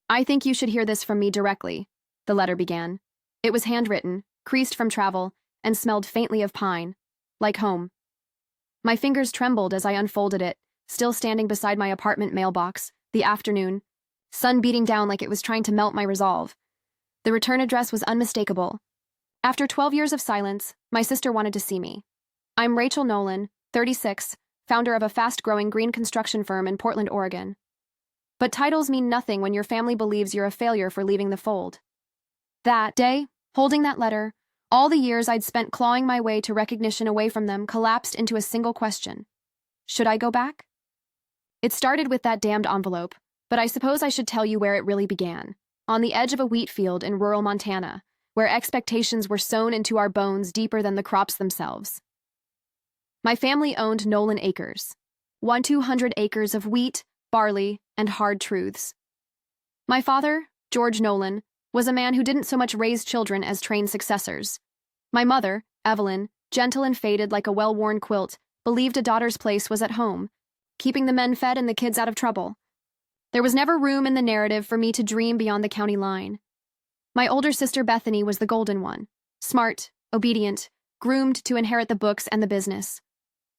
I think you should hear this from me directly, the letter began. It was handwritten, creased from travel, and smelled faintly of pine, like home. My fingers trembled as I unfolded it, still standing beside my apartment mailbox, the afternoon, sun beating down like it was trying to melt my resolve. The return address was unmistakable. After 12 years of silence, my sister wanted to see me. I'm Rachel Nolan, 36, founder of a fast-growing green construction firm in Portland, Oregon. But titles mean nothing when your family believes you're a failure for leaving the fold. That day, holding that letter, all the years I'd spent clawing my way to recognition away from them collapsed into a single question. Should I go back? It started with that damned envelope, but I suppose I should tell you where it really began. On the edge of a wheat field in rural Montana, where expectations were sewn into our bones deeper than the crops themselves. My family owned Nolan Acres, 200 acres of wheat, barley, and hard truths. My father, George Nolan, was a man who didn't so much raise children as train successors. My mother, Evelyn, gentle and faded like a well-worn quilt, believed a daughter's place was at home, keeping the men fed and the kids out of trouble. There was never room in the narrative for me to dream beyond the county line. My older sister Bethany was the golden one, smart, obedient, groomed to inherit the books and the business.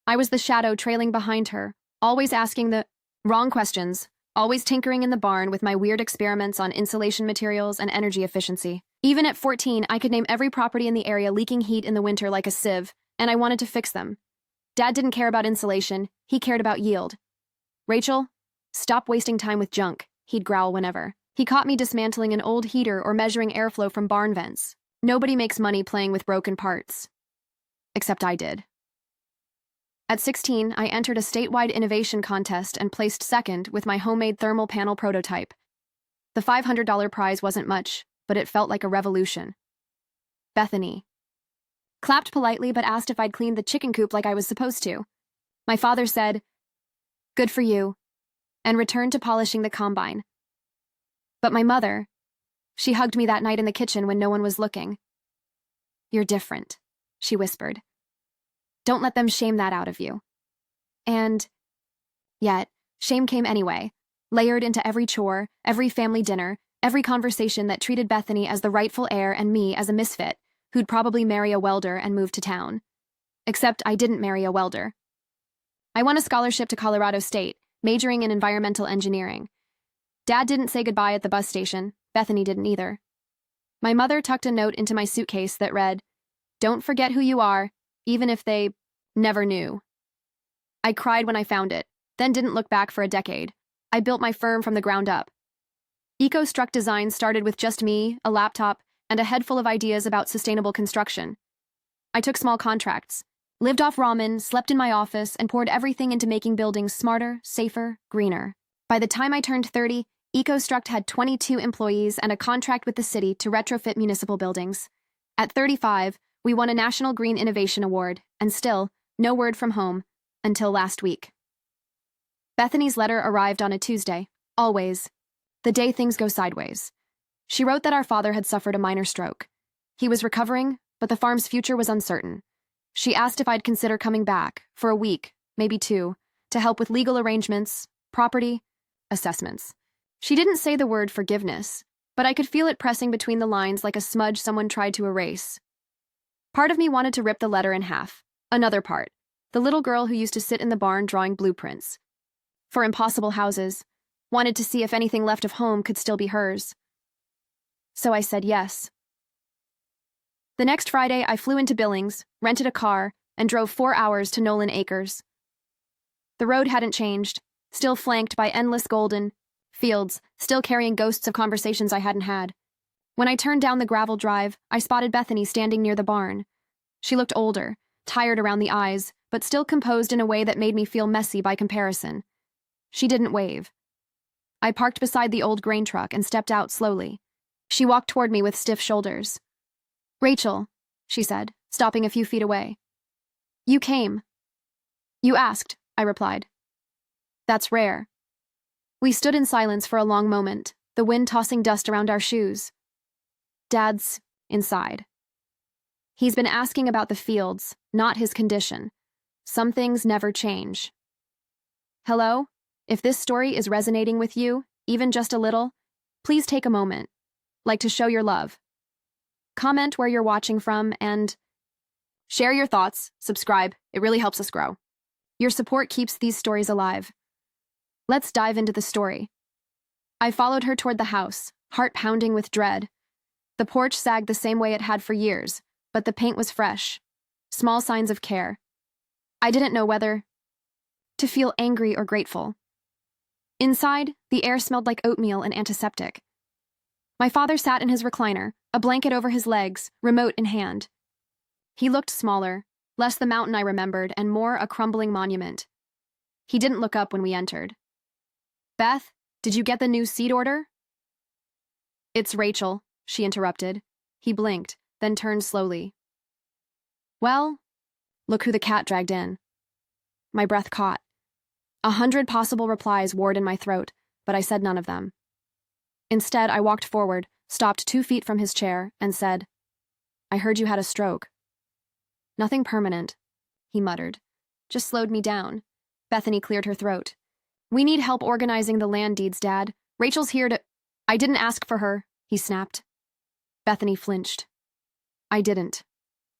I was the shadow trailing behind her, always asking the wrong questions, always tinkering in the barn with my weird experiments on insulation materials and energy efficiency. Even at 14, I could name every property in the area leaking heat in the winter like a sieve, and I wanted to fix them. Dad didn't care about insulation, he cared about yield. Rachel, stop wasting time with junk, he'd growl whenever. He caught me dismantling an old heater or measuring airflow from barn vents. Nobody makes money playing with broken parts. Except I did. At 16, I entered a statewide innovation contest and placed second with my homemade thermal panel prototype. The $500 prize wasn't much, but it felt like a revolution. Bethany clapped politely but asked if I'd cleaned the chicken coop like I was supposed to. My father said, "Good for you," and returned to polishing the combine. But my mother, she hugged me that night in the kitchen when no one was looking. "You're different," she whispered. "Don't let them shame that out of you." And yet, shame came anyway, layered into every chore, every family dinner, every conversation that treated Bethany as the rightful heir and me as a misfit, who'd probably marry a welder and move to town. Except I didn't marry a welder. I won a scholarship to Colorado State, majoring in environmental engineering. Dad didn't say goodbye at the bus station. Bethany didn't either. My mother tucked a note into my suitcase that read, "Don't forget who you are, even if they never knew." I cried when I found it, then didn't look back for a decade. I built my firm from the ground up. EcoStruct Design started with just me, a laptop, and a head full of ideas about sustainable construction. I took small contracts, lived off ramen, slept in my office, and poured everything into making buildings smarter, safer, greener. By the time I turned 30, EcoStruct had 22 employees and a contract with the city to retrofit municipal buildings. At 35, we won a National Green Innovation Award, and still, no word from home, until last week. Bethany's letter arrived on a Tuesday, always, the day things go sideways. She wrote that our father had suffered a minor stroke. He was recovering, but the farm's future was uncertain. She asked if I'd consider coming back, for a week, maybe 2, to help with legal arrangements, property, assessments. She didn't say the word forgiveness, but I could feel it pressing between the lines like a smudge someone tried to erase. Part of me wanted to rip the letter in half. Another part, the little girl who used to sit in the barn drawing blueprints for impossible houses, wanted to see if anything left of home could still be hers. So I said yes. The next Friday, I flew into Billings, rented a car, and drove 4 hours to Nolan Acres. The road hadn't changed, still flanked by endless golden fields, still carrying ghosts of conversations I hadn't had. When I turned down the gravel drive, I spotted Bethany standing near the barn. She looked older, tired around the eyes, but still composed in a way that made me feel messy by comparison. She didn't wave. I parked beside the old grain truck and stepped out slowly. She walked toward me with stiff shoulders. "Rachel," she said, stopping a few feet away. "You came." "You asked," I replied. "That's rare." We stood in silence for a long moment, the wind tossing dust around our shoes. "Dad's inside. He's been asking about the fields, not his condition. Some things never change." Hello? If this story is resonating with you, even just a little, please take a moment, like to show your love. Comment where you're watching from and share your thoughts, subscribe, it really helps us grow. Your support keeps these stories alive. Let's dive into the story. I followed her toward the house, heart pounding with dread. The porch sagged the same way it had for years, but the paint was fresh. Small signs of care. I didn't know whether to feel angry or grateful. Inside, the air smelled like oatmeal and antiseptic. My father sat in his recliner, a blanket over his legs, remote in hand. He looked smaller, less the mountain I remembered, and more a crumbling monument. He didn't look up when we entered. Beth, did you get the new seat order? It's Rachel, she interrupted. He blinked, then turned slowly. Well, look who the cat dragged in. My breath caught. 100 possible replies warred in my throat, but I said none of them. Instead, I walked forward, stopped 2 feet from his chair, and said, I heard you had a stroke. Nothing permanent, he muttered. Just slowed me down. Bethany cleared her throat. We need help organizing the land deeds, Dad. Rachel's here to— I didn't ask for her, he snapped. Bethany flinched. I didn't.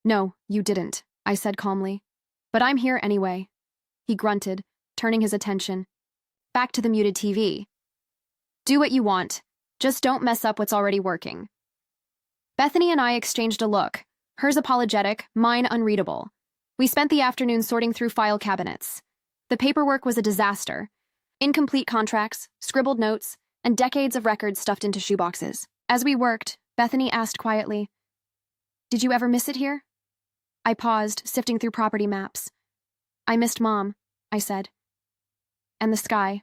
No, you didn't, I said calmly. But I'm here anyway. He grunted, turning his attention back to the muted TV. Do what you want. Just don't mess up what's already working. Bethany and I exchanged a look, hers apologetic, mine unreadable. We spent the afternoon sorting through file cabinets. The paperwork was a disaster. Incomplete contracts, scribbled notes, and decades of records stuffed into shoeboxes. As we worked, Bethany asked quietly, Did you ever miss it here? I paused, sifting through property maps. I missed Mom, I said. And the sky.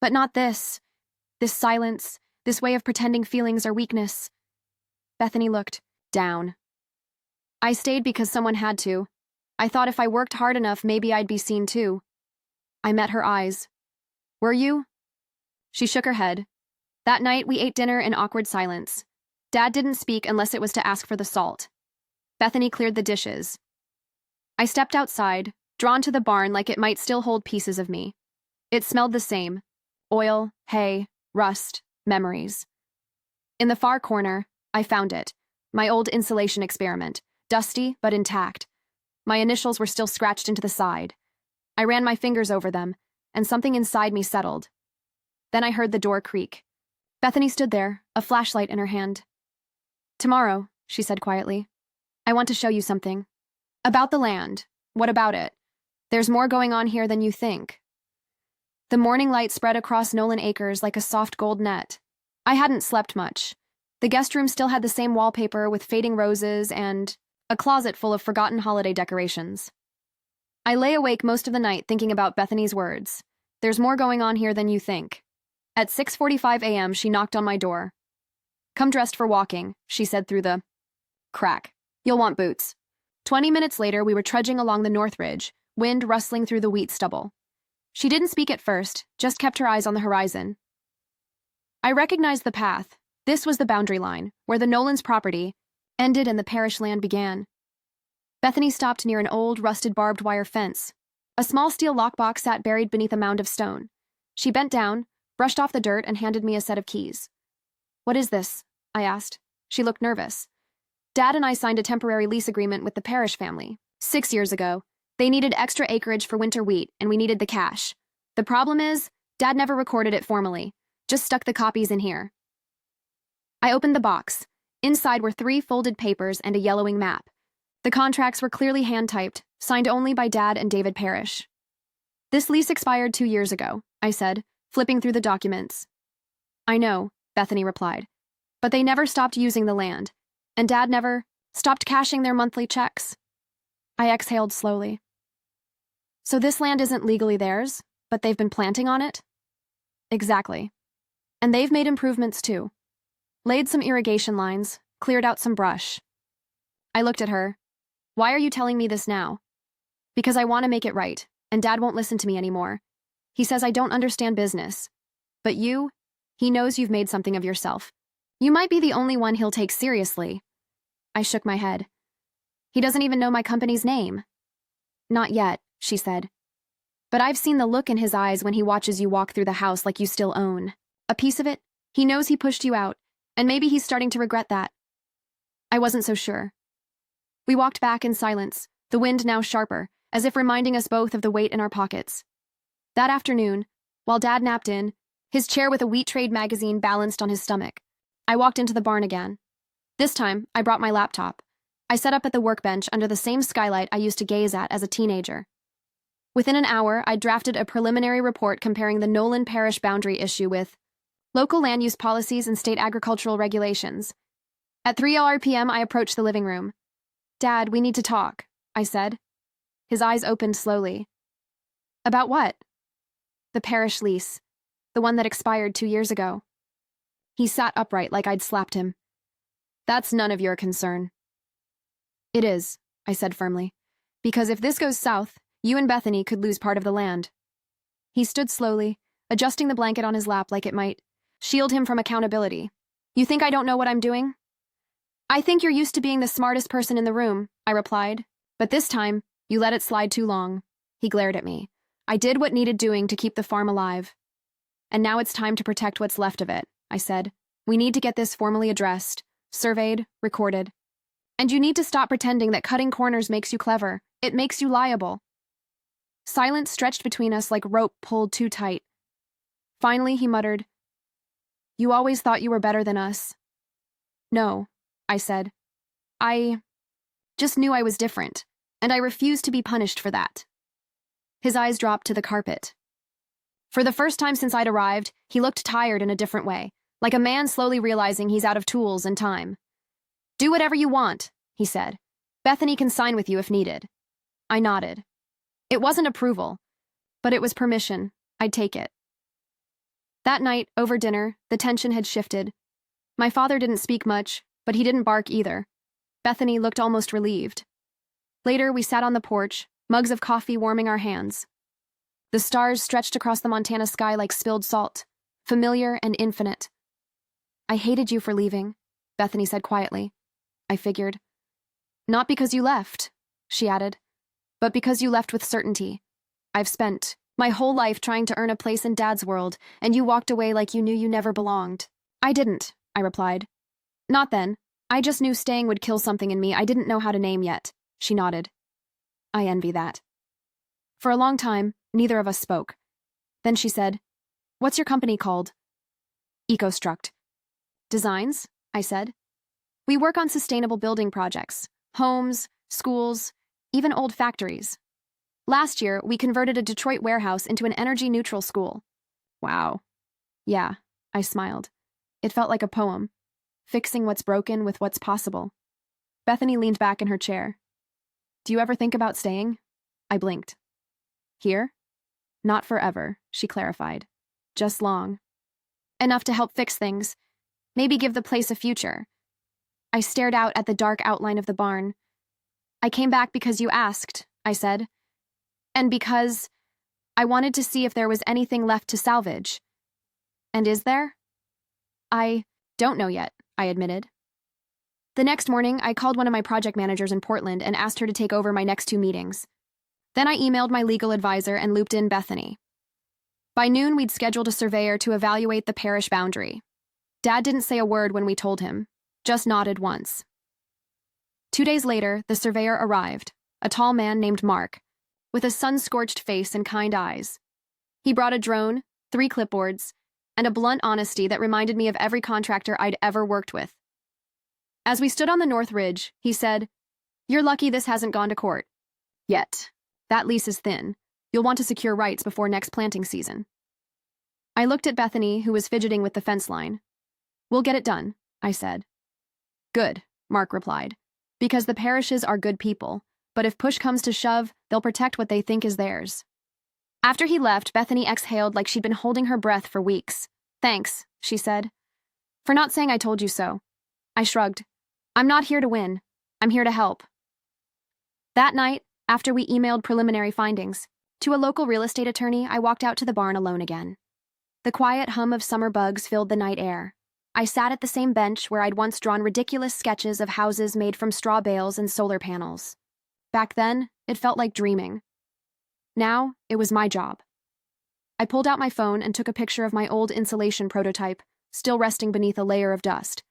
But not this. This silence, this way of pretending feelings are weakness. Bethany looked down. I stayed because someone had to. I thought if I worked hard enough, maybe I'd be seen too. I met her eyes. Were you? She shook her head. That night, we ate dinner in awkward silence. Dad didn't speak unless it was to ask for the salt. Bethany cleared the dishes. I stepped outside, drawn to the barn like it might still hold pieces of me. It smelled the same. Oil, hay, rust, memories. In the far corner, I found it. My old insulation experiment. Dusty, but intact. My initials were still scratched into the side. I ran my fingers over them, and something inside me settled. Then I heard the door creak. Bethany stood there, a flashlight in her hand. Tomorrow, she said quietly. I want to show you something. About the land. What about it? There's more going on here than you think. The morning light spread across Nolan Acres like a soft gold net. I hadn't slept much. The guest room still had the same wallpaper with fading roses and a closet full of forgotten holiday decorations. I lay awake most of the night thinking about Bethany's words. There's more going on here than you think. At 6:45 a.m., she knocked on my door. Come dressed for walking, she said through the crack. You'll want boots. 20 minutes later, we were trudging along the North Ridge, wind rustling through the wheat stubble. She didn't speak at first, just kept her eyes on the horizon. I recognized the path. This was the boundary line, where the Nolans' property ended and the parish land began. Bethany stopped near an old, rusted barbed wire fence. A small steel lockbox sat buried beneath a mound of stone. She bent down, brushed off the dirt, and handed me a set of keys. What is this? I asked. She looked nervous. Dad and I signed a temporary lease agreement with the parish family. 6 years ago. They needed extra acreage for winter wheat, and we needed the cash. The problem is, Dad never recorded it formally, just stuck the copies in here. I opened the box. Inside were 3 folded papers and a yellowing map. The contracts were clearly hand-typed, signed only by Dad and David Parrish. This lease expired 2 years ago, I said, flipping through the documents. I know, Bethany replied. But they never stopped using the land, and Dad never stopped cashing their monthly checks. I exhaled slowly. So this land isn't legally theirs, but they've been planting on it? Exactly. And they've made improvements too. Laid some irrigation lines, cleared out some brush. I looked at her. Why are you telling me this now? Because I want to make it right, and Dad won't listen to me anymore. He says I don't understand business. But you, he knows you've made something of yourself. You might be the only one he'll take seriously. I shook my head. He doesn't even know my company's name. Not yet, she said. But I've seen the look in his eyes when he watches you walk through the house like you still own a piece of it, He knows he pushed you out, and maybe he's starting to regret that. I wasn't so sure. We walked back in silence, the wind now sharper, as if reminding us both of the weight in our pockets. That afternoon, while Dad napped in, his chair with a wheat trade magazine balanced on his stomach, I walked into the barn again. This time, I brought my laptop. I sat up at the workbench under the same skylight I used to gaze at as a teenager. Within an hour, I drafted a preliminary report comparing the Nolan Parish boundary issue with local land use policies and state agricultural regulations. At 3 p.m., I approached the living room. "Dad, we need to talk," I said. His eyes opened slowly. "About what?" "The parish lease, the one that expired 2 years ago." He sat upright like I'd slapped him. "That's none of your concern." "It is," I said firmly, "because if this goes south, you and Bethany could lose part of the land." He stood slowly, adjusting the blanket on his lap like it might shield him from accountability. "You think I don't know what I'm doing?" "I think you're used to being the smartest person in the room," I replied. "But this time, you let it slide too long." He glared at me. "I did what needed doing to keep the farm alive. And now it's time to protect what's left of it," I said. "We need to get this formally addressed, surveyed, recorded. And you need to stop pretending that cutting corners makes you clever. It makes you liable." Silence stretched between us like rope pulled too tight. Finally, he muttered, "You always thought you were better than us." "No," I said. "I just knew I was different, and I refused to be punished for that." His eyes dropped to the carpet. For the first time since I'd arrived, he looked tired in a different way, like a man slowly realizing he's out of tools and time. "Do whatever you want," he said. "Bethany can sign with you if needed." I nodded. It wasn't approval, but it was permission. I'd take it. That night, over dinner, the tension had shifted. My father didn't speak much, but he didn't bark either. Bethany looked almost relieved. Later, we sat on the porch, mugs of coffee warming our hands. The stars stretched across the Montana sky like spilled salt, familiar and infinite. "I hated you for leaving," Bethany said quietly. I figured. "Not because you left," she added, "but because you left with certainty. I've spent my whole life trying to earn a place in Dad's world, and you walked away like you knew you never belonged." "I didn't," I replied. "Not then. I just knew staying would kill something in me I didn't know how to name yet." She nodded. "I envy that." For a long time, neither of us spoke. Then she said, "What's your company called?" "EcoStruct." "Designs?" I said. "We work on sustainable building projects, homes, schools, even old factories. Last year, we converted a Detroit warehouse into an energy-neutral school." "Wow." "Yeah," I smiled. It felt like a poem, fixing what's broken with what's possible. Bethany leaned back in her chair. "Do you ever think about staying?" I blinked. "Here?" "Not forever," she clarified. "Just long. Enough to help fix things. Maybe give the place a future." I stared out at the dark outline of the barn. "I came back because you asked," I said. "And because I wanted to see if there was anything left to salvage." "And is there?" "I don't know yet," I admitted. The next morning, I called one of my project managers in Portland and asked her to take over my next 2 meetings. Then I emailed my legal advisor and looped in Bethany. By noon, we'd scheduled a surveyor to evaluate the parish boundary. Dad didn't say a word when we told him, just nodded once. 2 days later, the surveyor arrived, a tall man named Mark, with a sun-scorched face and kind eyes. He brought a drone, 3 clipboards, and a blunt honesty that reminded me of every contractor I'd ever worked with. As we stood on the North Ridge, he said, "You're lucky this hasn't gone to court. Yet. That lease is thin. You'll want to secure rights before next planting season." I looked at Bethany, who was fidgeting with the fence line. "We'll get it done," I said. "Good," Mark replied, "because the parishes are good people, but if push comes to shove, they'll protect what they think is theirs." After he left, Bethany exhaled like she'd been holding her breath for weeks. "Thanks," she said, "for not saying I told you so." I shrugged. "I'm not here to win. I'm here to help." That night, after we emailed preliminary findings to a local real estate attorney, I walked out to the barn alone again. The quiet hum of summer bugs filled the night air. I sat at the same bench where I'd once drawn ridiculous sketches of houses made from straw bales and solar panels. Back then, it felt like dreaming. Now, it was my job. I pulled out my phone and took a picture of my old insulation prototype, still resting beneath a layer of dust.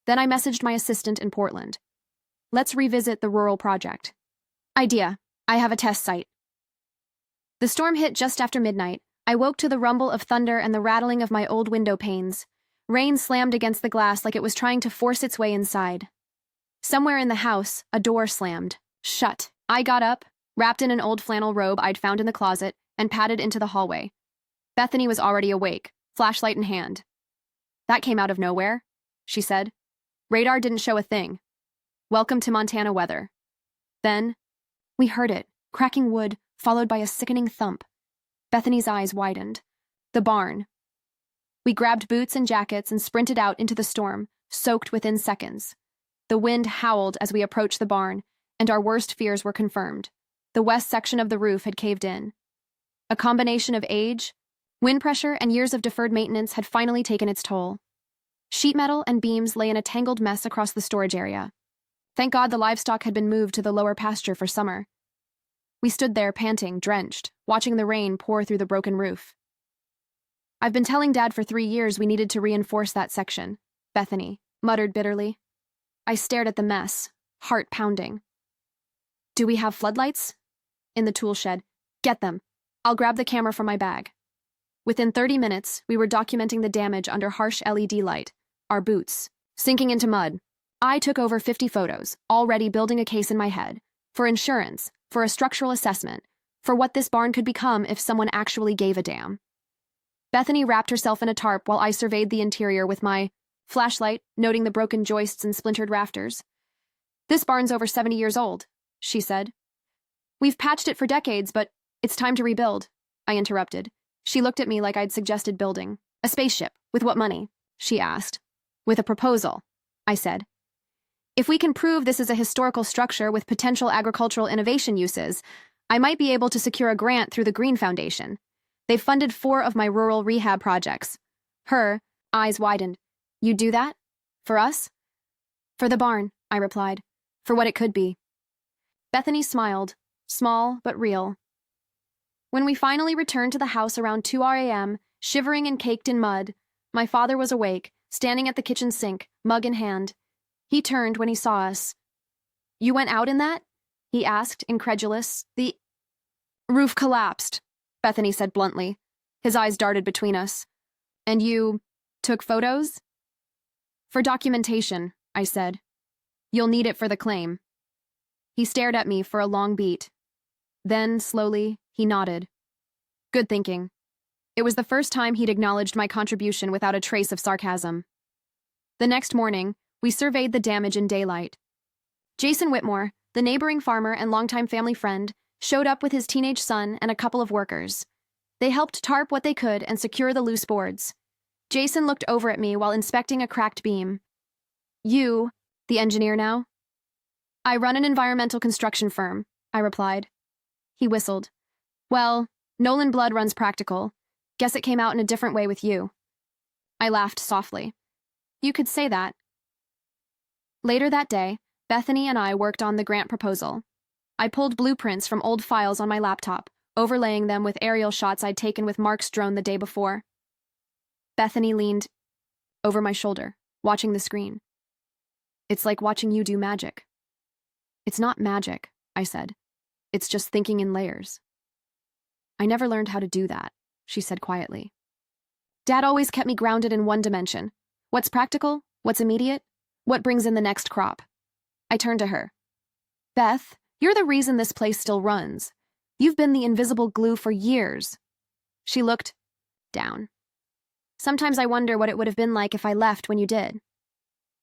Then I messaged my assistant in Portland. Let's revisit the rural project. Idea. I have a test site. The storm hit just after midnight. I woke to the rumble of thunder and the rattling of my old window panes. Rain slammed against the glass like it was trying to force its way inside. Somewhere in the house, a door slammed. Shut. I got up, wrapped in an old flannel robe I'd found in the closet, and padded into the hallway. Bethany was already awake, flashlight in hand. That came out of nowhere, she said. Radar didn't show a thing. Welcome to Montana weather. Then, we heard it, cracking wood, followed by a sickening thump. Bethany's eyes widened. The barn. We grabbed boots and jackets and sprinted out into the storm, soaked within seconds. The wind howled as we approached the barn, and our worst fears were confirmed. The west section of the roof had caved in. A combination of age, wind pressure, and years of deferred maintenance had finally taken its toll. Sheet metal and beams lay in a tangled mess across the storage area. Thank God the livestock had been moved to the lower pasture for summer. We stood there panting, drenched, watching the rain pour through the broken roof. I've been telling Dad for 3 years we needed to reinforce that section, Bethany muttered bitterly. I stared at the mess, heart pounding. Do we have floodlights? In the tool shed. Get them. I'll grab the camera from my bag. Within 30 minutes, we were documenting the damage under harsh LED light, our boots, sinking into mud. I took over 50 photos, already building a case in my head, for insurance, for a structural assessment, for what this barn could become if someone actually gave a damn. Bethany wrapped herself in a tarp while I surveyed the interior with my flashlight, noting the broken joists and splintered rafters. This barn's over 70 years old, she said. We've patched it for decades, but it's time to rebuild, I interrupted. She looked at me like I'd suggested building. A spaceship. With what money? She asked. With a proposal, I said. If we can prove this is a historical structure with potential agricultural innovation uses, I might be able to secure a grant through the Green Foundation. They've funded 4 of my rural rehab projects. Her eyes widened. You'd do that? For us? For the barn, I replied. For what it could be. Bethany smiled, small but real. When we finally returned to the house around 2 a.m., shivering and caked in mud, my father was awake, standing at the kitchen sink, mug in hand. He turned when he saw us. You went out in that? He asked, incredulous. The roof collapsed, Bethany said bluntly. His eyes darted between us. And you took photos? For documentation, I said. You'll need it for the claim. He stared at me for a long beat. Then, slowly, he nodded. Good thinking. It was the first time he'd acknowledged my contribution without a trace of sarcasm. The next morning, we surveyed the damage in daylight. Jason Whitmore, the neighboring farmer and longtime family friend, showed up with his teenage son and a couple of workers. They helped tarp what they could and secure the loose boards. Jason looked over at me while inspecting a cracked beam. You, the engineer now? I run an environmental construction firm, I replied. He whistled. Well, Nolan Blood runs practical. Guess it came out in a different way with you. I laughed softly. You could say that. Later that day, Bethany and I worked on the grant proposal. I pulled blueprints from old files on my laptop, overlaying them with aerial shots I'd taken with Mark's drone the day before. Bethany leaned over my shoulder, watching the screen. It's like watching you do magic. It's not magic, I said. It's just thinking in layers. I never learned how to do that, she said quietly. Dad always kept me grounded in one dimension. What's practical? What's immediate? What brings in the next crop? I turned to her. Beth, you're the reason this place still runs. You've been the invisible glue for years. She looked down. Sometimes I wonder what it would have been like if I left when you did.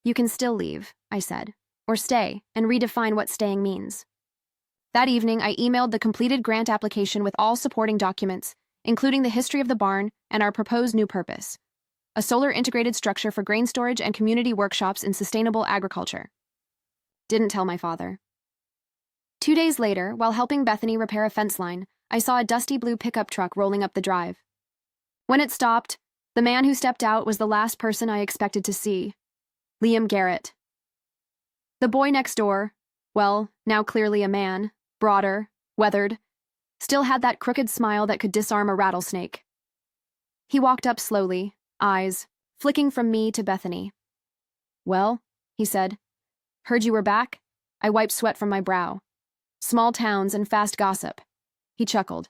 You can still leave, I said, or stay and redefine what staying means. That evening, I emailed the completed grant application with all supporting documents, including the history of the barn and our proposed new purpose: a solar integrated structure for grain storage and community workshops in sustainable agriculture. Didn't tell my father. 2 days later, while helping Bethany repair a fence line, I saw a dusty blue pickup truck rolling up the drive. When it stopped, the man who stepped out was the last person I expected to see: Liam Garrett. The boy next door, well, now clearly a man, broader, weathered, still had that crooked smile that could disarm a rattlesnake. He walked up slowly, eyes flicking from me to Bethany. "Well," he said. "Heard you were back?" I wiped sweat from my brow. "Small towns and fast gossip." He chuckled.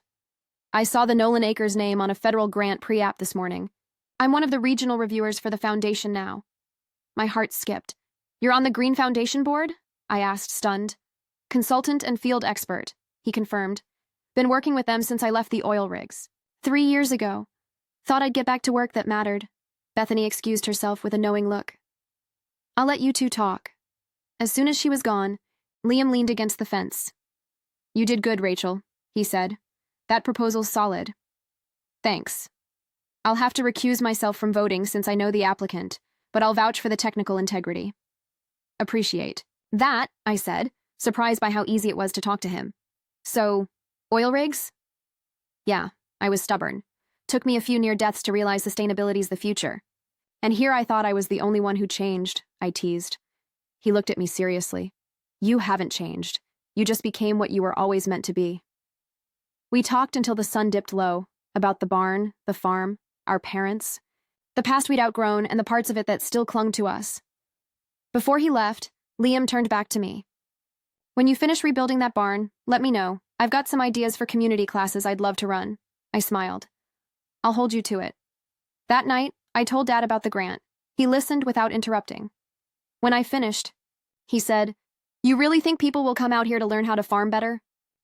"I saw the Nolan Acres name on a federal grant pre-app this morning. I'm one of the regional reviewers for the foundation now." My heart skipped. "You're on the Green Foundation board?" I asked, stunned. "Consultant and field expert," he confirmed. "Been working with them since I left the oil rigs. 3 years ago. Thought I'd get back to work that mattered." Bethany excused herself with a knowing look. "I'll let you two talk." As soon as she was gone, Liam leaned against the fence. "You did good, Rachel," he said. "That proposal's solid." "Thanks. I'll have to recuse myself from voting since I know the applicant, but I'll vouch for the technical integrity." "Appreciate that," I said, surprised by how easy it was to talk to him. "So, oil rigs?" "Yeah," I was stubborn. Took me a few near deaths to realize sustainability's the future. And here I thought I was the only one who changed, I teased. He looked at me seriously. "You haven't changed. You just became what you were always meant to be." We talked until the sun dipped low, about the barn, the farm, our parents, the past we'd outgrown, and the parts of it that still clung to us. Before he left, Liam turned back to me. "When you finish rebuilding that barn, let me know. I've got some ideas for community classes I'd love to run." I smiled. "I'll hold you to it." That night, I told Dad about the grant. He listened without interrupting. When I finished, he said, "You really think people will come out here to learn how to farm better?"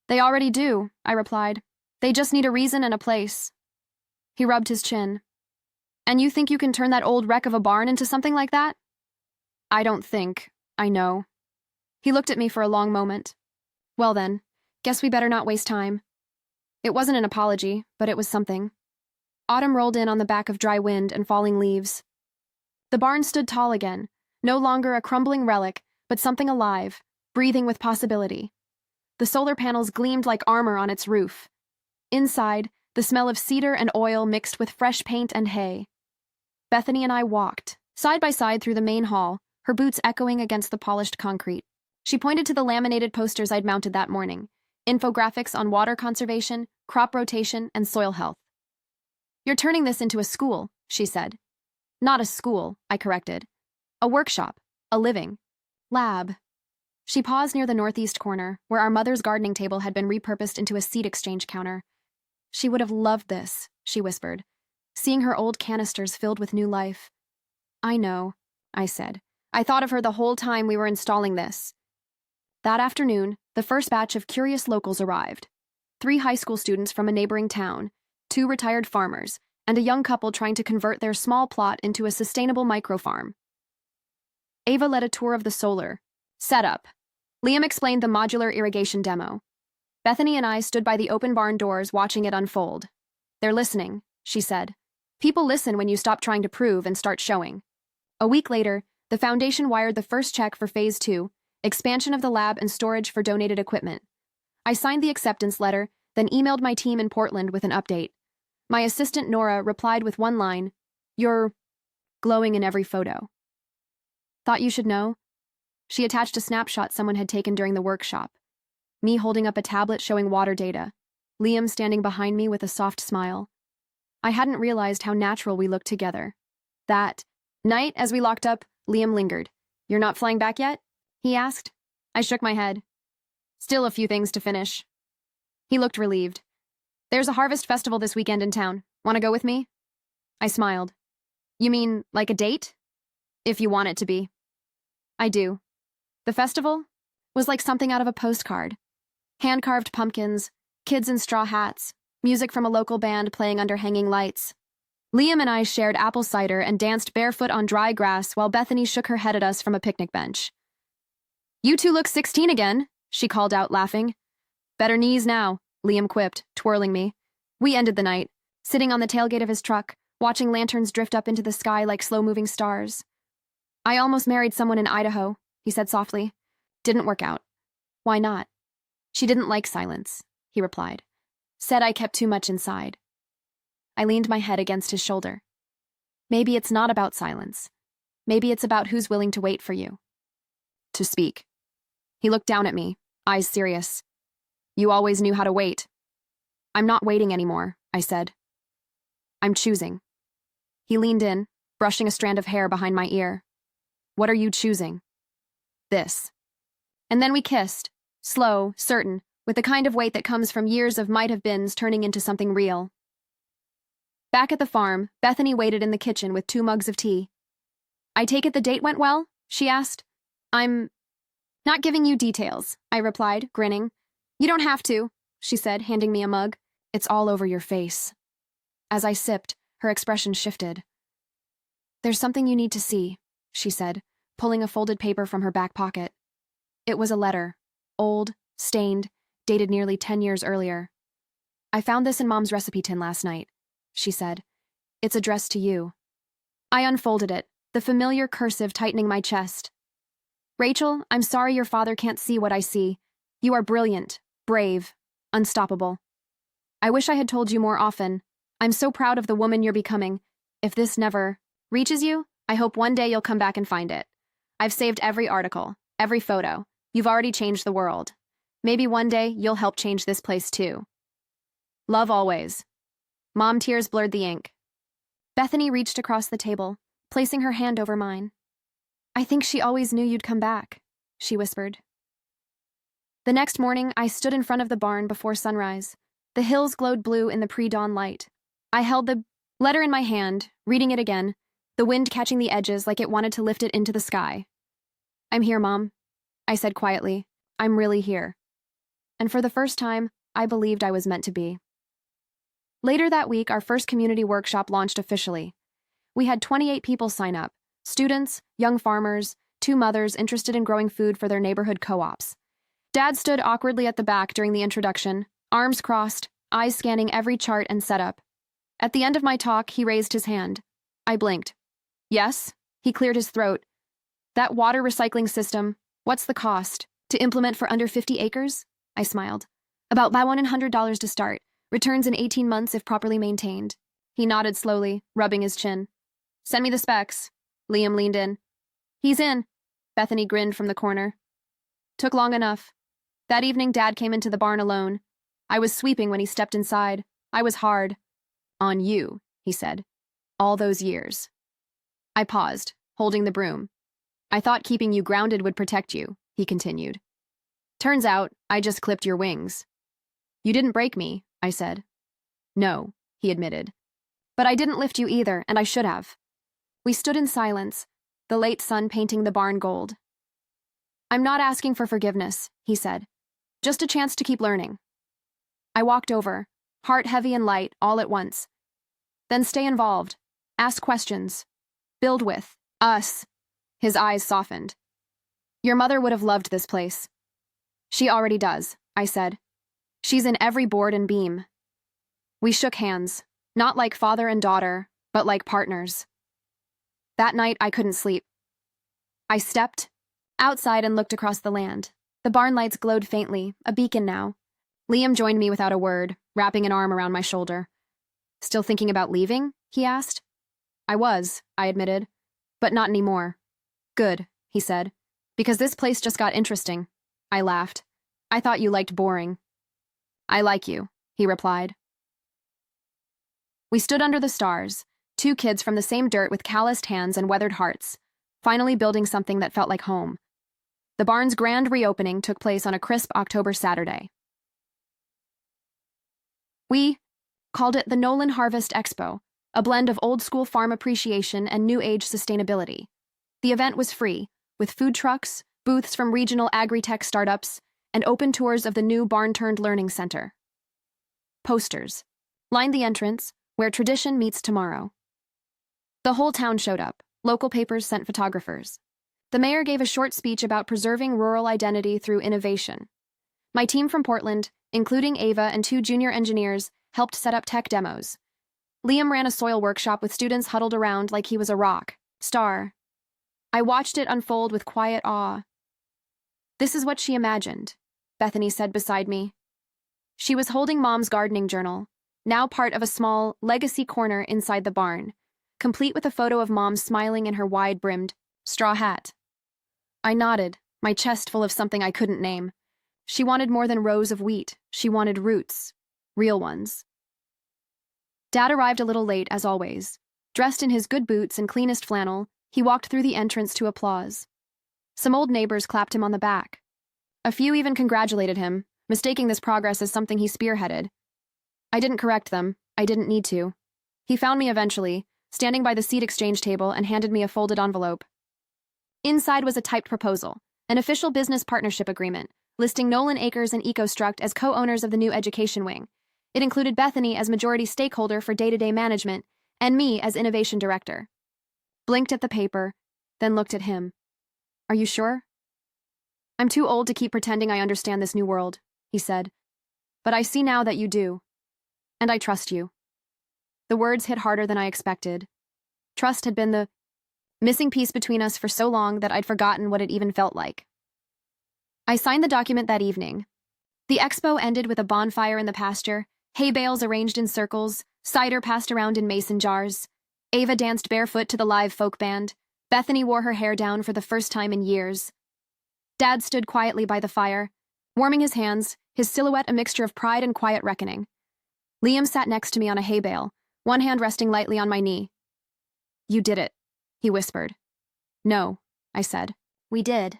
"They already do," I replied. "They just need a reason and a place." He rubbed his chin. "And you think you can turn that old wreck of a barn into something like that?" "I don't think. I know." He looked at me for a long moment. "Well then, guess we better not waste time." It wasn't an apology, but it was something. Autumn rolled in on the back of dry wind and falling leaves. The barn stood tall again, no longer a crumbling relic, but something alive, breathing with possibility. The solar panels gleamed like armor on its roof. Inside, the smell of cedar and oil mixed with fresh paint and hay. Bethany and I walked, side by side through the main hall, her boots echoing against the polished concrete. She pointed to the laminated posters I'd mounted that morning, infographics on water conservation, crop rotation, and soil health. "You're turning this into a school," she said. "Not a school," I corrected. "A workshop, a living lab." She paused near the northeast corner, where our mother's gardening table had been repurposed into a seed exchange counter. "She would have loved this," she whispered, seeing her old canisters filled with new life. "I know," I said. "I thought of her the whole time we were installing this." That afternoon, the first batch of curious locals arrived. 3 high school students from a neighboring town, 2 retired farmers, and a young couple trying to convert their small plot into a sustainable microfarm. Ava led a tour of the solar setup. Liam explained the modular irrigation demo. Bethany and I stood by the open barn doors watching it unfold. "They're listening," she said. "People listen when you stop trying to prove and start showing." A week later, the foundation wired the first check for Phase 2, expansion of the lab and storage for donated equipment. I signed the acceptance letter, then emailed my team in Portland with an update. My assistant Nora replied with one line, "You're glowing in every photo." "Thought you should know?" She attached a snapshot someone had taken during the workshop. Me holding up a tablet showing water data. Liam standing behind me with a soft smile. I hadn't realized how natural we looked together. That night, as we locked up, Liam lingered. "You're not flying back yet?" he asked. I shook my head. "Still a few things to finish." He looked relieved. "There's a harvest festival this weekend in town. Want to go with me?" I smiled. "You mean, like a date?" "If you want it to be." "I do." The festival was like something out of a postcard. Hand-carved pumpkins, kids in straw hats, music from a local band playing under hanging lights. Liam and I shared apple cider and danced barefoot on dry grass while Bethany shook her head at us from a picnic bench. "You two look 16 again," she called out, laughing. "Better knees now," Liam quipped, twirling me. We ended the night, sitting on the tailgate of his truck, watching lanterns drift up into the sky like slow-moving stars. "I almost married someone in Idaho," he said softly. "Didn't work out." "Why not?" "She didn't like silence," he replied. "Said I kept too much inside." I leaned my head against his shoulder. "Maybe it's not about silence. Maybe it's about who's willing to wait for you to speak." He looked down at me, eyes serious. "You always knew how to wait." "I'm not waiting anymore," I said. "I'm choosing." He leaned in, brushing a strand of hair behind my ear. What are you choosing? This. And then we kissed, slow, certain, with the kind of weight that comes from years of might-have-beens turning into something real. Back at the farm, Bethany waited in the kitchen with 2 mugs of tea. I take it the date went well? She asked. I'm not giving you details, I replied, grinning. You don't have to, she said, handing me a mug. It's all over your face. As I sipped, her expression shifted. There's something you need to see, she said, pulling a folded paper from her back pocket. It was a letter, old, stained, dated nearly 10 years earlier. I found this in Mom's recipe tin last night, she said. It's addressed to you. I unfolded it, the familiar cursive tightening my chest. Rachel, I'm sorry your father can't see what I see. You are brilliant, brave, unstoppable. I wish I had told you more often. I'm so proud of the woman you're becoming. If this never reaches you, I hope one day you'll come back and find it. I've saved every article, every photo. You've already changed the world. Maybe one day you'll help change this place too. Love always. Mom tears blurred the ink. Bethany reached across the table, placing her hand over mine. I think she always knew you'd come back, she whispered. The next morning, I stood in front of the barn before sunrise. The hills glowed blue in the pre-dawn light. I held the letter in my hand, reading it again, the wind catching the edges like it wanted to lift it into the sky. I'm here, Mom, I said quietly. I'm really here. And for the first time, I believed I was meant to be. Later that week, our first community workshop launched officially. We had 28 people sign up, students, young farmers, 2 mothers interested in growing food for their neighborhood co-ops. Dad stood awkwardly at the back during the introduction, arms crossed, eyes scanning every chart and setup. At the end of my talk, he raised his hand. I blinked. Yes? He cleared his throat. That water recycling system, what's the cost? To implement for under 50 acres? I smiled. About $100 to start. Returns in 18 months if properly maintained. He nodded slowly, rubbing his chin. Send me the specs. Liam leaned in. He's in. Bethany grinned from the corner. Took long enough. That evening, Dad came into the barn alone. I was sweeping when he stepped inside. I was hard. On you, he said. All those years. I paused, holding the broom. I thought keeping you grounded would protect you, he continued. Turns out, I just clipped your wings. You didn't break me, I said. No, he admitted. But I didn't lift you either, and I should have. We stood in silence, the late sun painting the barn gold. I'm not asking for forgiveness, he said. Just a chance to keep learning. I walked over, heart heavy and light, all at once. Then stay involved. Ask questions. Build with us. His eyes softened. Your mother would have loved this place. She already does, I said. She's in every board and beam. We shook hands, not like father and daughter, but like partners. That night, I couldn't sleep. I stepped outside and looked across the land. The barn lights glowed faintly, a beacon now. Liam joined me without a word, wrapping an arm around my shoulder. Still thinking about leaving? He asked. I was, I admitted. But not anymore. Good, he said. Because this place just got interesting. I laughed. I thought you liked boring. I like you, he replied. We stood under the stars, 2 kids from the same dirt with calloused hands and weathered hearts, finally building something that felt like home. The barn's grand reopening took place on a crisp October Saturday. We called it the Nolan Harvest Expo, a blend of old-school farm appreciation and new-age sustainability. The event was free, with food trucks, booths from regional agri-tech startups, and open tours of the new barn-turned learning center. Posters lined the entrance, where tradition meets tomorrow. The whole town showed up. Local papers sent photographers. The mayor gave a short speech about preserving rural identity through innovation. My team from Portland, including Ava and 2 junior engineers, helped set up tech demos. Liam ran a soil workshop with students huddled around like he was a rock star. I watched it unfold with quiet awe. This is what she imagined, Bethany said beside me. She was holding Mom's gardening journal, now part of a small legacy corner inside the barn, complete with a photo of Mom smiling in her wide-brimmed straw hat. I nodded, my chest full of something I couldn't name. She wanted more than rows of wheat. She wanted roots. Real ones. Dad arrived a little late, as always. Dressed in his good boots and cleanest flannel, he walked through the entrance to applause. Some old neighbors clapped him on the back. A few even congratulated him, mistaking this progress as something he spearheaded. I didn't correct them. I didn't need to. He found me eventually, standing by the seat exchange table, and handed me a folded envelope. Inside was a typed proposal, an official business partnership agreement, listing Nolan Acres and EcoStruct as co-owners of the new education wing. It included Bethany as majority stakeholder for day-to-day management, and me as innovation director. Blinked at the paper, then looked at him. Are you sure? I'm too old to keep pretending I understand this new world, he said. But I see now that you do. And I trust you. The words hit harder than I expected. Trust had been the missing piece between us for so long that I'd forgotten what it even felt like. I signed the document that evening. The expo ended with a bonfire in the pasture, hay bales arranged in circles, cider passed around in mason jars. Ava danced barefoot to the live folk band. Bethany wore her hair down for the first time in years. Dad stood quietly by the fire, warming his hands, his silhouette a mixture of pride and quiet reckoning. Liam sat next to me on a hay bale, one hand resting lightly on my knee. You did it, he whispered. No, I said. We did.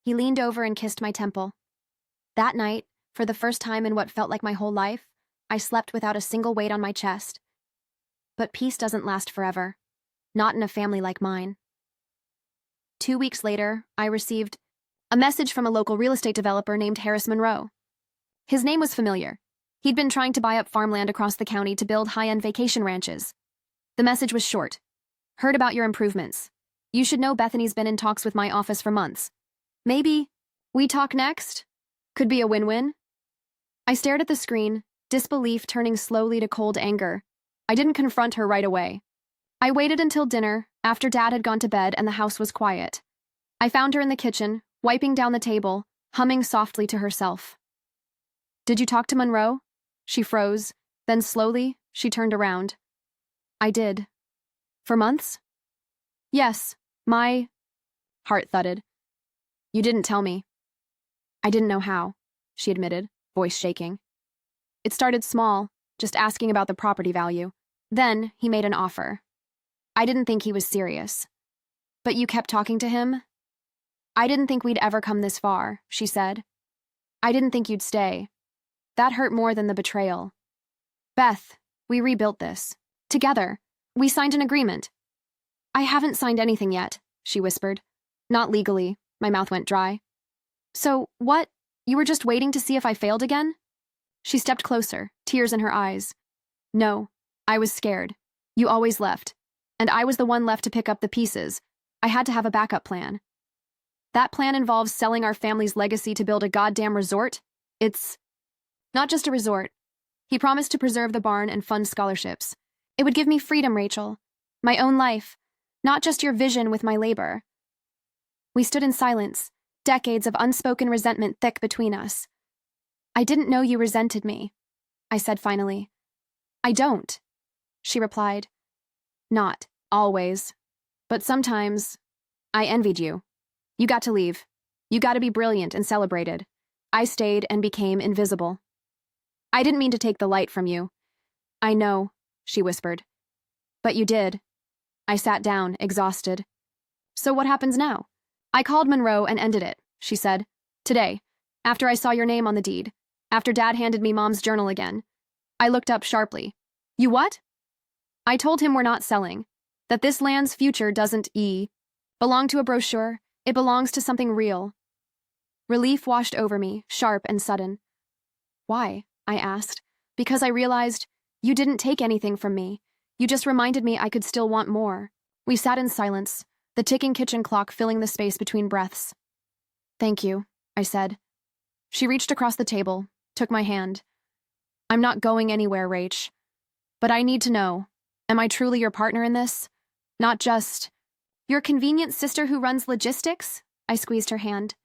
He leaned over and kissed my temple. That night, for the first time in what felt like my whole life, I slept without a single weight on my chest. But peace doesn't last forever, not in a family like mine. 2 weeks later, I received a message from a local real estate developer named Harris Monroe. His name was familiar. He'd been trying to buy up farmland across the county to build high-end vacation ranches. The message was short. Heard about your improvements. You should know Bethany's been in talks with my office for months. Maybe we talk next? Could be a win-win. I stared at the screen, disbelief turning slowly to cold anger. I didn't confront her right away. I waited until dinner, after Dad had gone to bed and the house was quiet. I found her in the kitchen, wiping down the table, humming softly to herself. Did you talk to Monroe? She froze, then slowly, she turned around. I did. For months? Yes, my heart thudded. You didn't tell me. I didn't know how, she admitted, voice shaking. It started small, just asking about the property value. Then he made an offer. I didn't think he was serious. But you kept talking to him? I didn't think we'd ever come this far, she said. I didn't think you'd stay. That hurt more than the betrayal. Beth, we rebuilt this. Together. We signed an agreement. I haven't signed anything yet, she whispered. Not legally. My mouth went dry. So, what? You were just waiting to see if I failed again? She stepped closer, tears in her eyes. No, I was scared. You always left. And I was the one left to pick up the pieces. I had to have a backup plan. That plan involves selling our family's legacy to build a goddamn resort. It's not just a resort. He promised to preserve the barn and fund scholarships. It would give me freedom, Rachel. My own life. Not just your vision with my labor. We stood in silence, decades of unspoken resentment thick between us. I didn't know you resented me, I said finally. I don't, she replied. Not always. But sometimes, I envied you. You got to leave. You got to be brilliant and celebrated. I stayed and became invisible. I didn't mean to take the light from you. I know, she whispered. But you did. I sat down, exhausted. So what happens now? I called Monroe and ended it, she said. Today, after I saw your name on the deed. After Dad handed me Mom's journal again. I looked up sharply. You what? I told him we're not selling. That this land's future doesn't belong to a brochure. It belongs to something real. Relief washed over me, sharp and sudden. Why? I asked. Because I realized you didn't take anything from me. You just reminded me I could still want more. We sat in silence, the ticking kitchen clock filling the space between breaths. Thank you, I said. She reached across the table, took my hand. I'm not going anywhere, Rach. But I need to know, am I truly your partner in this? Not just your convenient sister who runs logistics? I squeezed her hand.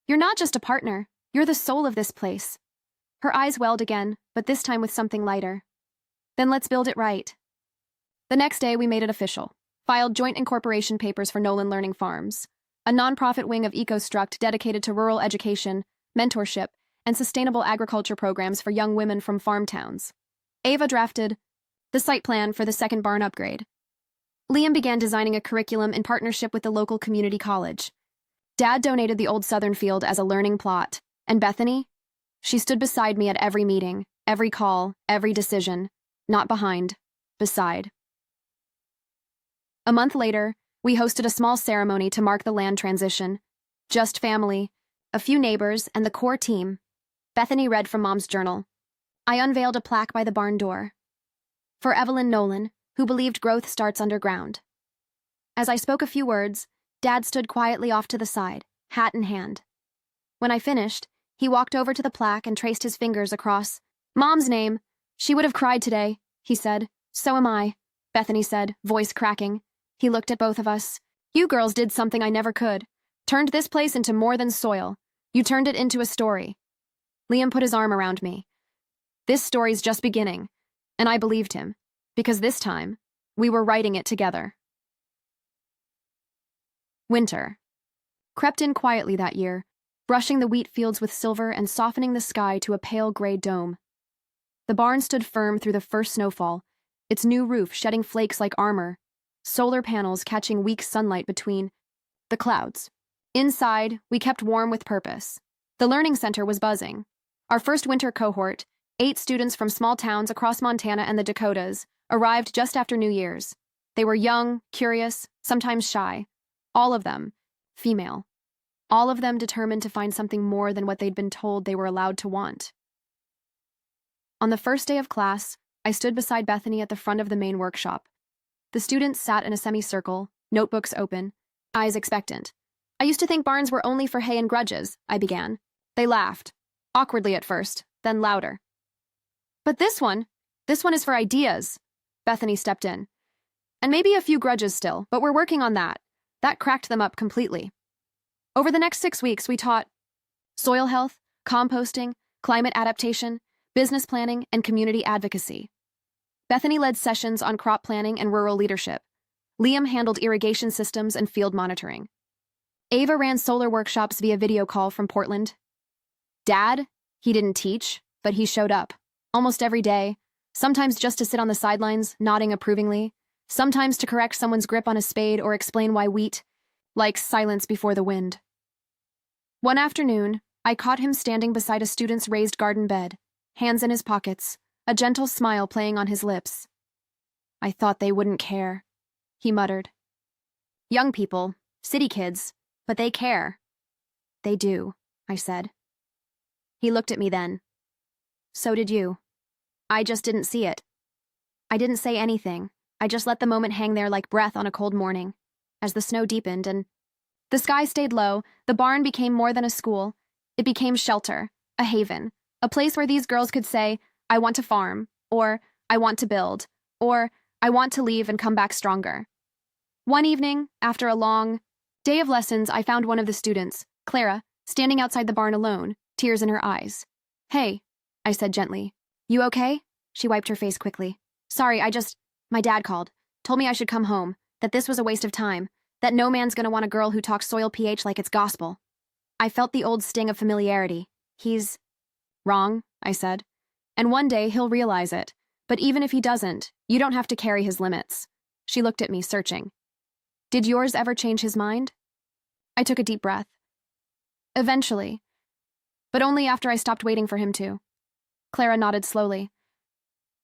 You're not just a partner. You're the soul of this place. Her eyes welled again, but this time with something lighter. Then let's build it right. The next day, we made it official. Filed joint incorporation papers for Nolan Learning Farms, a nonprofit wing of EcoStruct dedicated to rural education, mentorship, and sustainable agriculture programs for young women from farm towns. Ava drafted the site plan for the second barn upgrade, Liam began designing a curriculum in partnership with the local community college. Dad donated the old Southern field as a learning plot, and Bethany? She stood beside me at every meeting, every call, every decision. Not behind, beside. A month later, we hosted a small ceremony to mark the land transition. Just family, a few neighbors, and the core team. Bethany read from Mom's journal. I unveiled a plaque by the barn door. For Evelyn Nolan, who believed growth starts underground. As I spoke a few words, Dad stood quietly off to the side, hat in hand. When I finished, he walked over to the plaque and traced his fingers across. Mom's name. She would have cried today, he said. So am I, Bethany said, voice cracking. He looked at both of us. You girls did something I never could. Turned this place into more than soil. You turned it into a story. Liam put his arm around me. This story's just beginning. And I believed him, because this time, we were writing it together. Winter crept in quietly that year, brushing the wheat fields with silver and softening the sky to a pale gray dome. The barn stood firm through the first snowfall, its new roof shedding flakes like armor, solar panels catching weak sunlight between the clouds. Inside, we kept warm with purpose. The learning center was buzzing. Our first winter cohort, 8 students from small towns across Montana and the Dakotas, arrived just after New Year's. They were young, curious, sometimes shy. All of them, female. All of them determined to find something more than what they'd been told they were allowed to want. On the first day of class, I stood beside Bethany at the front of the main workshop. The students sat in a semicircle, notebooks open, eyes expectant. I used to think barns were only for hay and grudges, I began. They laughed, awkwardly at first, then louder. But this one is for ideas, Bethany stepped in. And maybe a few grudges still, but we're working on that. That cracked them up completely. Over the next 6 weeks, we taught soil health, composting, climate adaptation, business planning, and community advocacy. Bethany led sessions on crop planning and rural leadership. Liam handled irrigation systems and field monitoring. Ava ran solar workshops via video call from Portland. Dad, he didn't teach, but he showed up, almost every day, sometimes just to sit on the sidelines, nodding approvingly, sometimes to correct someone's grip on a spade or explain why wheat likes silence before the wind. One afternoon, I caught him standing beside a student's raised garden bed, hands in his pockets, a gentle smile playing on his lips. I thought they wouldn't care, he muttered. Young people, city kids, but they care. They do, I said. He looked at me then. So did you. I just didn't see it. I didn't say anything. I just let the moment hang there like breath on a cold morning. As the snow deepened and the sky stayed low, the barn became more than a school. It became shelter, a haven, a place where these girls could say, I want to farm, or I want to build, or I want to leave and come back stronger. One evening, after a long day of lessons, I found one of the students, Clara, standing outside the barn alone, tears in her eyes. Hey, I said gently. You okay? She wiped her face quickly. Sorry, my dad called, told me I should come home, that this was a waste of time, that no man's gonna want a girl who talks soil pH like it's gospel. I felt the old sting of familiarity. He's wrong, I said. And one day he'll realize it. But even if he doesn't, you don't have to carry his limits. She looked at me, searching. Did yours ever change his mind? I took a deep breath. Eventually. But only after I stopped waiting for him to. Clara nodded slowly.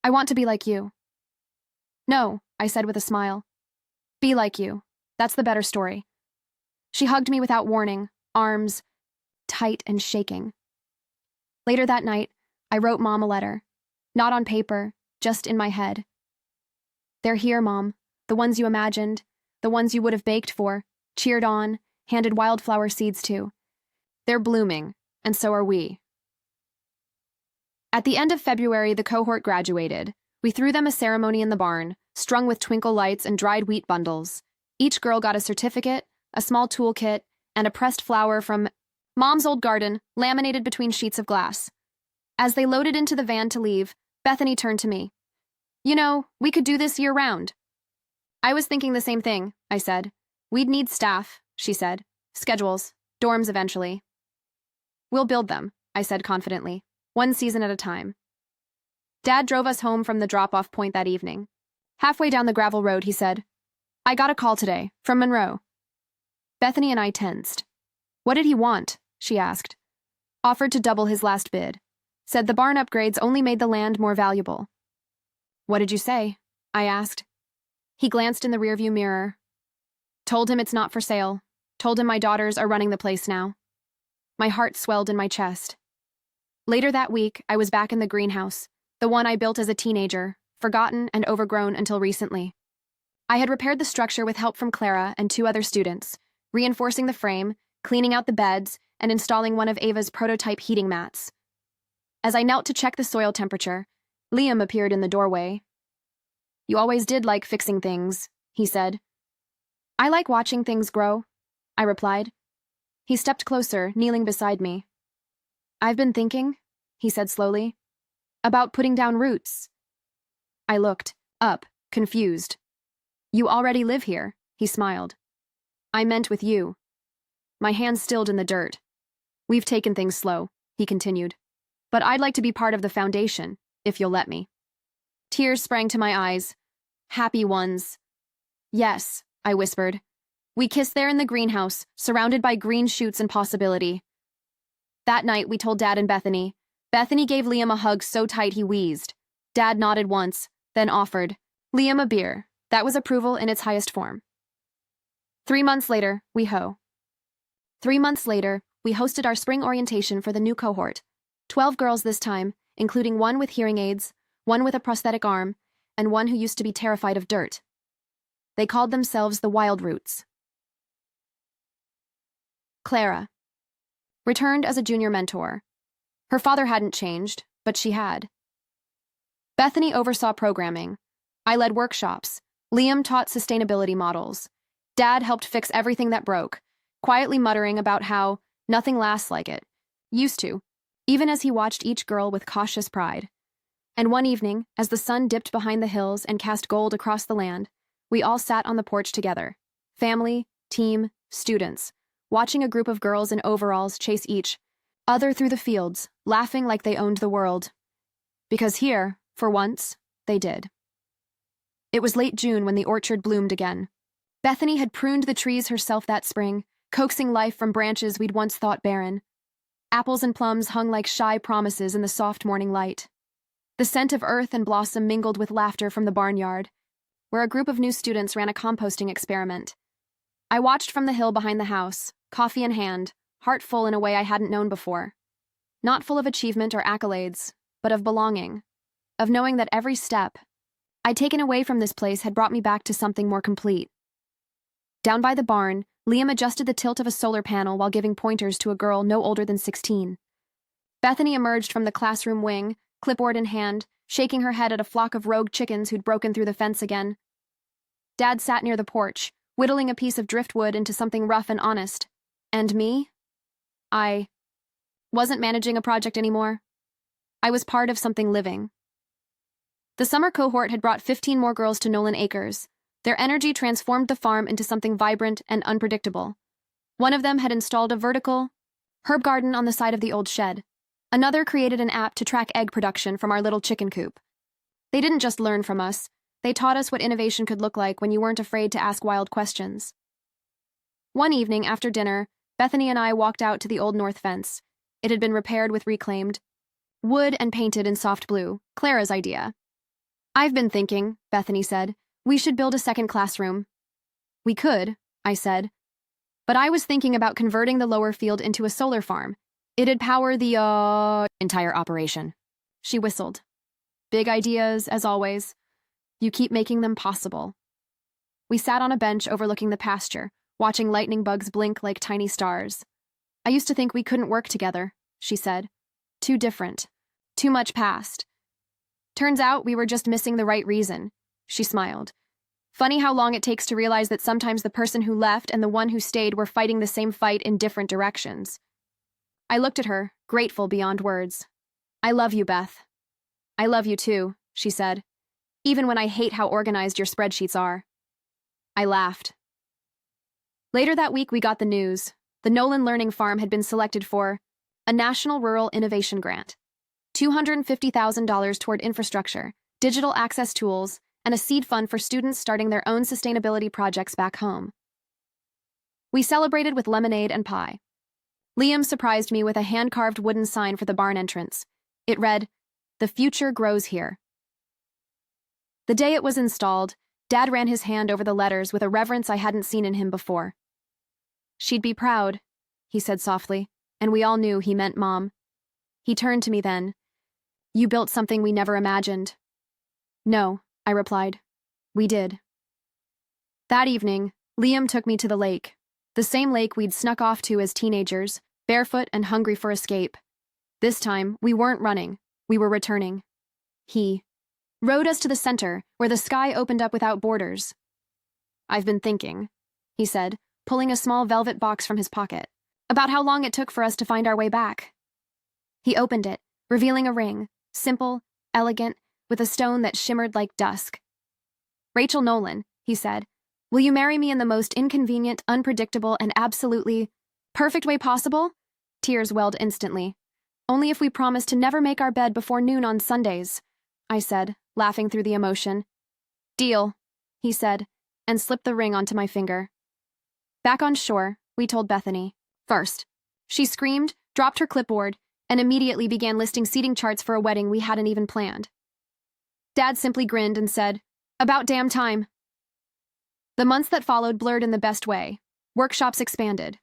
I want to be like you. No, I said with a smile. Be like you. That's the better story. She hugged me without warning, arms tight and shaking. Later that night, I wrote Mom a letter. Not on paper, just in my head. They're here, Mom. The ones you imagined, the ones you would have baked for, cheered on, handed wildflower seeds to. They're blooming, and so are we. At the end of February, the cohort graduated. We threw them a ceremony in the barn, strung with twinkle lights and dried wheat bundles. Each girl got a certificate, a small toolkit, and a pressed flower from Mom's old garden, laminated between sheets of glass. As they loaded into the van to leave, Bethany turned to me. You know, we could do this year-round. I was thinking the same thing, I said. We'd need staff, she said. Schedules, dorms eventually. We'll build them, I said confidently, one season at a time. Dad drove us home from the drop-off point that evening. Halfway down the gravel road, he said, I got a call today, from Monroe. Bethany and I tensed. What did he want? She asked. Offered to double his last bid. Said the barn upgrades only made the land more valuable. What did you say? I asked. He glanced in the rearview mirror. Told him it's not for sale. Told him my daughters are running the place now. My heart swelled in my chest. Later that week, I was back in the greenhouse, the one I built as a teenager, forgotten and overgrown until recently. I had repaired the structure with help from Clara and 2 other students, reinforcing the frame, cleaning out the beds, and installing one of Ava's prototype heating mats. As I knelt to check the soil temperature, Liam appeared in the doorway. You always did like fixing things, he said. I like watching things grow, I replied. He stepped closer, kneeling beside me. I've been thinking, he said slowly, about putting down roots. I looked up, confused. You already live here, he smiled. I meant with you. My hands stilled in the dirt. We've taken things slow, he continued. But I'd like to be part of the foundation, if you'll let me. Tears sprang to my eyes. Happy ones. Yes, I whispered. We kissed there in the greenhouse, surrounded by green shoots and possibility. That night, we told Dad and Bethany. Bethany gave Liam a hug so tight he wheezed. Dad nodded once, then offered Liam a beer. That was approval in its highest form. 3 months later, we hosted our spring orientation for the new cohort. 12 girls this time, including one with hearing aids, one with a prosthetic arm, and one who used to be terrified of dirt. They called themselves the Wild Roots. Clara returned as a junior mentor. Her father hadn't changed, but she had. Bethany oversaw programming. I led workshops. Liam taught sustainability models. Dad helped fix everything that broke, quietly muttering about how nothing lasts like it. Used to, even as he watched each girl with cautious pride. And one evening, as the sun dipped behind the hills and cast gold across the land, we all sat on the porch together. Family, team, students, watching a group of girls in overalls chase each other through the fields, laughing like they owned the world. Because here, for once, they did. It was late June when the orchard bloomed again. Bethany had pruned the trees herself that spring, coaxing life from branches we'd once thought barren. Apples and plums hung like shy promises in the soft morning light. The scent of earth and blossom mingled with laughter from the barnyard, where a group of new students ran a composting experiment. I watched from the hill behind the house, coffee in hand, heart full in a way I hadn't known before. Not full of achievement or accolades, but of belonging, of knowing that every step I'd taken away from this place had brought me back to something more complete. Down by the barn, Liam adjusted the tilt of a solar panel while giving pointers to a girl no older than 16. Bethany emerged from the classroom wing, clipboard in hand, shaking her head at a flock of rogue chickens who'd broken through the fence again. Dad sat near the porch, whittling a piece of driftwood into something rough and honest. And me? I wasn't managing a project anymore. I was part of something living. The summer cohort had brought 15 more girls to Nolan Acres. Their energy transformed the farm into something vibrant and unpredictable. One of them had installed a vertical herb garden on the side of the old shed. Another created an app to track egg production from our little chicken coop. They didn't just learn from us. They taught us what innovation could look like when you weren't afraid to ask wild questions. One evening after dinner, Bethany and I walked out to the old north fence. It had been repaired with reclaimed wood and painted in soft blue, Clara's idea. I've been thinking, Bethany said, we should build a second classroom. We could, I said. But I was thinking about converting the lower field into a solar farm. It'd power the, entire operation. She whistled. Big ideas, as always. You keep making them possible. We sat on a bench overlooking the pasture, watching lightning bugs blink like tiny stars. I used to think we couldn't work together, she said. Too different. Too much past. Turns out we were just missing the right reason. She smiled. Funny how long it takes to realize that sometimes the person who left and the one who stayed were fighting the same fight in different directions. I looked at her, grateful beyond words. I love you, Beth. I love you too, she said, even when I hate how organized your spreadsheets are. I laughed. Later that week, we got the news. The Nolan Learning Farm had been selected for a National Rural Innovation Grant, $250,000 toward infrastructure, digital access tools, and a seed fund for students starting their own sustainability projects back home. We celebrated with lemonade and pie. Liam surprised me with a hand-carved wooden sign for the barn entrance. It read, "The future grows here." The day it was installed, Dad ran his hand over the letters with a reverence I hadn't seen in him before. "She'd be proud," he said softly, and we all knew he meant Mom. He turned to me then. "You built something we never imagined." "No," I replied. "We did." That evening, Liam took me to the lake, the same lake we'd snuck off to as teenagers, barefoot and hungry for escape. This time, we weren't running, we were returning. He rowed us to the center, where the sky opened up without borders. "I've been thinking," he said, pulling a small velvet box from his pocket, "about how long it took for us to find our way back." He opened it, revealing a ring, simple, elegant, with a stone that shimmered like dusk. "Rachel Nolan," he said, "will you marry me in the most inconvenient, unpredictable, and absolutely perfect way possible?" Tears welled instantly. "Only if we promise to never make our bed before noon on Sundays," I said, laughing through the emotion. "Deal," he said, and slipped the ring onto my finger. Back on shore, we told Bethany. First, she screamed, dropped her clipboard, and immediately began listing seating charts for a wedding we hadn't even planned. Dad simply grinned and said, "About damn time." The months that followed blurred in the best way. Workshops expanded.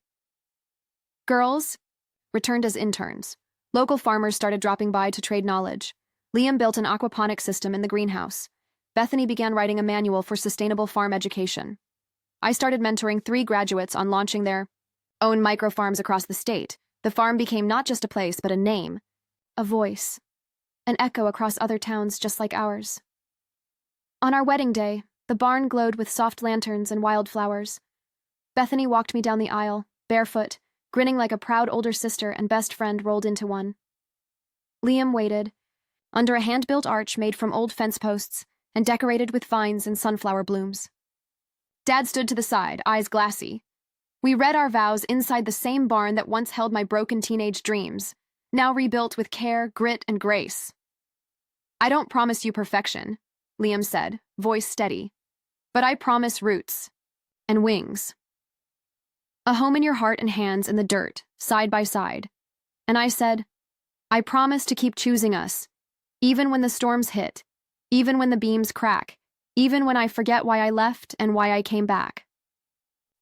Girls returned as interns. Local farmers started dropping by to trade knowledge. Liam built an aquaponic system in the greenhouse. Bethany began writing a manual for sustainable farm education. I started mentoring 3 graduates on launching their own microfarms across the state. The farm became not just a place, but a name, a voice, an echo across other towns just like ours. On our wedding day, the barn glowed with soft lanterns and wildflowers. Bethany walked me down the aisle, barefoot, grinning like a proud older sister and best friend rolled into one. Liam waited, under a hand-built arch made from old fence posts and decorated with vines and sunflower blooms. Dad stood to the side, eyes glassy. We read our vows inside the same barn that once held my broken teenage dreams, now rebuilt with care, grit, and grace. "I don't promise you perfection," Liam said, voice steady, "but I promise roots and wings. A home in your heart and hands in the dirt, side by side." And I said, "I promise to keep choosing us, even when the storms hit, even when the beams crack, even when I forget why I left and why I came back."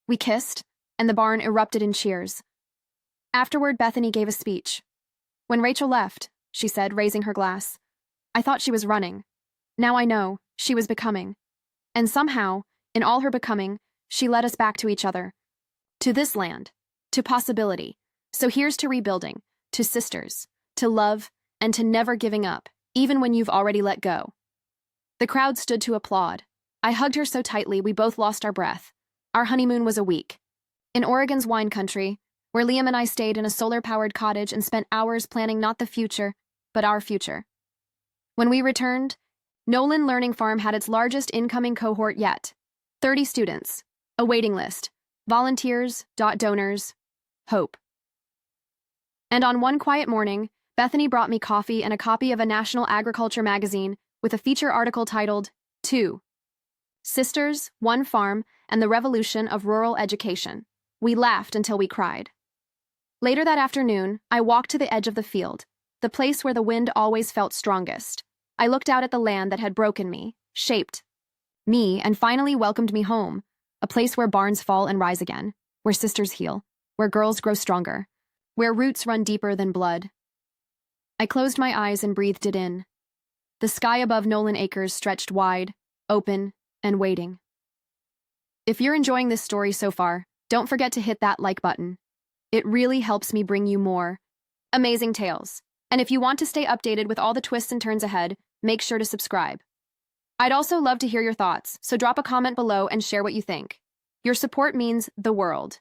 We kissed, and the barn erupted in cheers. Afterward, Bethany gave a speech. "When Rachel left," she said, raising her glass, "I thought she was running. Now I know, she was becoming. And somehow, in all her becoming, she led us back to each other. To this land, to possibility. So here's to rebuilding, to sisters, to love, and to never giving up, even when you've already let go." The crowd stood to applaud. I hugged her so tightly we both lost our breath. Our honeymoon was a week. In Oregon's wine country, where Liam and I stayed in a solar-powered cottage and spent hours planning not the future, but our future. When we returned, Nolan Learning Farm had its largest incoming cohort yet. 30 students, a waiting list, volunteers, donors, hope. And on one quiet morning, Bethany brought me coffee and a copy of a National Agriculture magazine with a feature article titled, 2. Sisters, One Farm, and the Revolution of Rural Education. We laughed until we cried. Later that afternoon, I walked to the edge of the field, the place where the wind always felt strongest. I looked out at the land that had broken me, shaped me, and finally welcomed me home, a place where barns fall and rise again, where sisters heal, where girls grow stronger, where roots run deeper than blood. I closed my eyes and breathed it in. The sky above Nolan Acres stretched wide, open, and waiting. If you're enjoying this story so far, don't forget to hit that like button. It really helps me bring you more amazing tales. And if you want to stay updated with all the twists and turns ahead, make sure to subscribe. I'd also love to hear your thoughts, so drop a comment below and share what you think. Your support means the world.